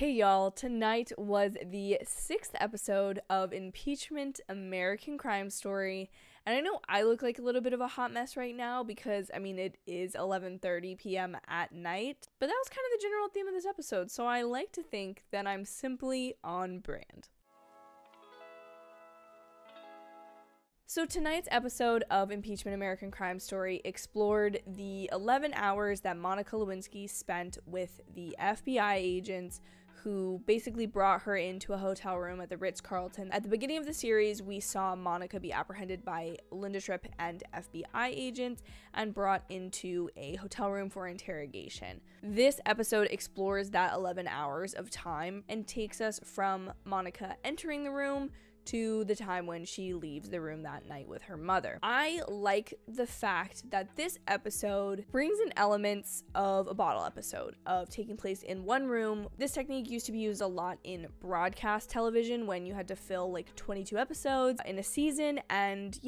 Hey y'all, tonight was the 6th episode of Impeachment, American Crime Story, and I know I look like a little bit of a hot mess right now because, it is 11:30 p.m. at night, but that was kind of the general theme of this episode, so I like to think that I'm simply on brand. So tonight's episode of Impeachment, American Crime Story explored the 11 hours that Monica Lewinsky spent with the FBI agents who basically brought her into a hotel room at the Ritz-Carlton. At the beginning of the series, we saw Monica be apprehended by Linda Tripp and FBI agents and brought into a hotel room for interrogation. This episode explores that 11 hours of time and takes us from Monica entering the room to the time when she leaves the room that night with her mother. I like the fact that this episode brings in elements of a bottle episode, of taking place in one room. This technique used to be used a lot in broadcast television when you had to fill like 22 episodes in a season, and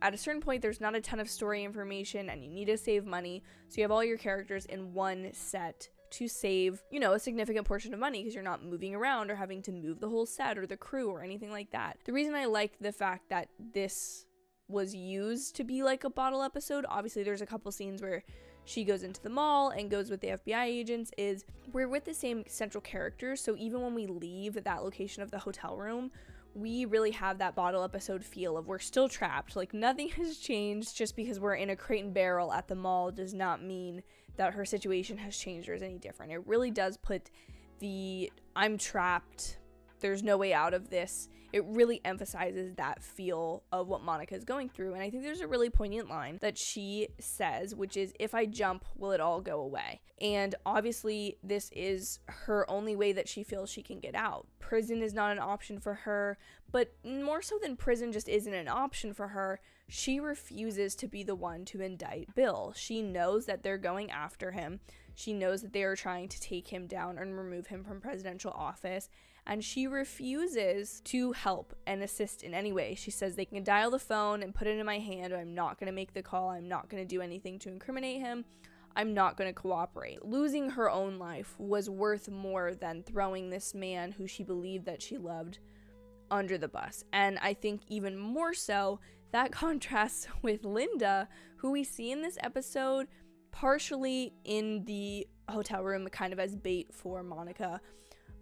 at a certain point there's not a ton of story information and you need to save money, so you have all your characters in one set to save, a significant portion of money because you're not moving around or having to move the whole set or the crew or anything like that. The reason I like the fact that this was used to be like a bottle episode, obviously there's a couple scenes where she goes into the mall and goes with the FBI agents, is we're with the same central characters, so even when we leave that location of the hotel room, we really have that bottle episode feel of we're still trapped. Like, nothing has changed. Just because we're in a Crate and Barrel at the mall does not mean that her situation has changed or is any different. It really does put the I'm trapped, there's no way out of this. It really emphasizes that feel of what Monica is going through. And I think there's a really poignant line that she says, which is, if I jump, will it all go away? And obviously this is her only way that she feels she can get out. Prison is not an option for her, but more so than prison just isn't an option for her, she refuses to be the one to indict Bill. She knows that they're going after him. She knows that they are trying to take him down and remove him from presidential office, and she refuses to help and assist in any way. She says they can dial the phone and put it in my hand, but I'm not going to make the call. I'm not going to do anything to incriminate him. I'm not going to cooperate. Losing her own life was worth more than throwing this man who she believed that she loved under the bus. And I think even more so, that contrasts with Linda, who we see in this episode partially in the hotel room kind of as bait for Monica.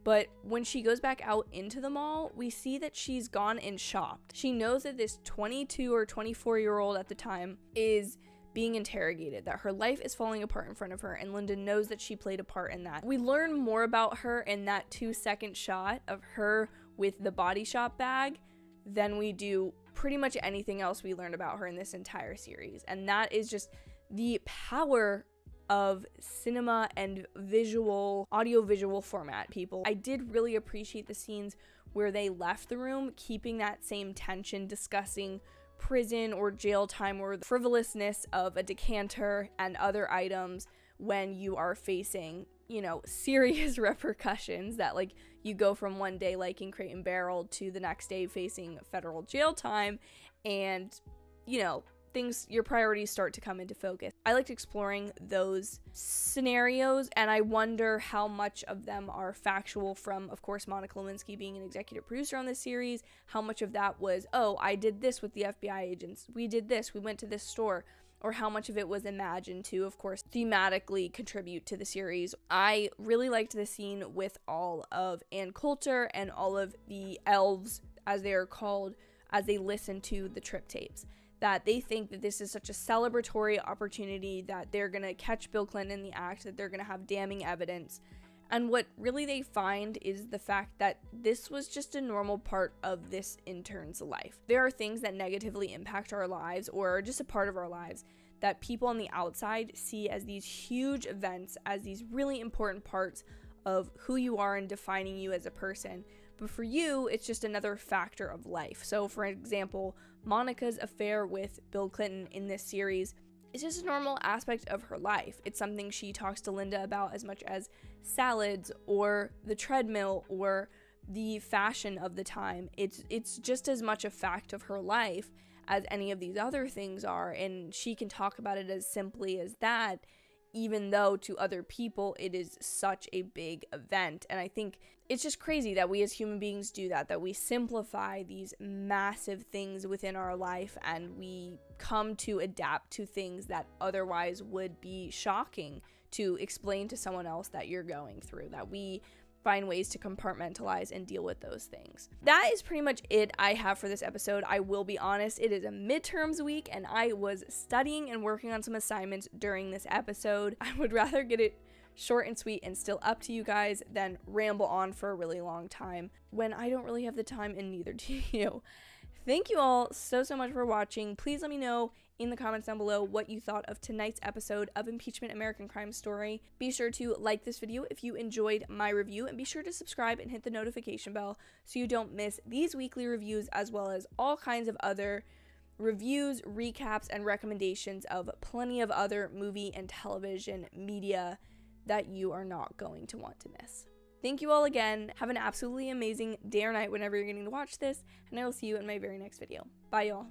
But when she goes back out into the mall, we see that she's gone and shopped. She knows that this 22 or 24-year-old at the time is being interrogated, that her life is falling apart in front of her, and Linda knows that she played a part in that. We learn more about her in that 2-second shot of her with the Body Shop bag than we do pretty much anything else we learned about her in this entire series. And that is just the power of cinema and audio-visual format, people. I did really appreciate the scenes where they left the room, keeping that same tension, discussing prison or jail time or the frivolousness of a decanter and other items when you are facing, serious repercussions that, like, you go from one day liking Crate and Barrel to the next day facing federal jail time, and, your priorities start to come into focus. I liked exploring those scenarios, and I wonder how much of them are factual from, of course, Monica Lewinsky being an executive producer on this series. How much of that was, oh, I did this with the FBI agents, we did this, we went to this store, or how much of it was imagined to, of course, thematically contribute to the series. I really liked the scene with all of Ann Coulter and all of the elves, as they are called, as they listen to the Tripp tapes. That they think that this is such a celebratory opportunity, that they're going to catch Bill Clinton in the act, that they're going to have damning evidence. And what really they find is the fact that this was just a normal part of this intern's life. There are things that negatively impact our lives or are just a part of our lives that people on the outside see as these huge events, as these really important parts of who you are and defining you as a person. But for you, it's just another factor of life. So, for example, Monica's affair with Bill Clinton in this series is just a normal aspect of her life. It's something she talks to Linda about as much as salads or the treadmill or the fashion of the time. It's just as much a fact of her life as any of these other things are, and she can talk about it as simply as that, even though to other people it is such a big event. And I think it's just crazy that we as human beings do that we simplify these massive things within our life, and we come to adapt to things that otherwise would be shocking to explain to someone else that you're going through, that we find ways to compartmentalize and deal with those things. That is pretty much it I have for this episode. I will be honest, it is a midterms week and I was studying and working on some assignments during this episode. I would rather get it short and sweet and still up to you guys than ramble on for a really long time when I don't really have the time, and neither do you. Thank you all so much for watching. Please let me know in the comments down below what you thought of tonight's episode of Impeachment American Crime Story. Be sure to like this video if you enjoyed my review, and be sure to subscribe and hit the notification bell so you don't miss these weekly reviews, as well as all kinds of other reviews, recaps, and recommendations of plenty of other movie and television media that you are not going to want to miss. Thank you all again. Have an absolutely amazing day or night whenever you're getting to watch this, and I will see you in my very next video. Bye, y'all.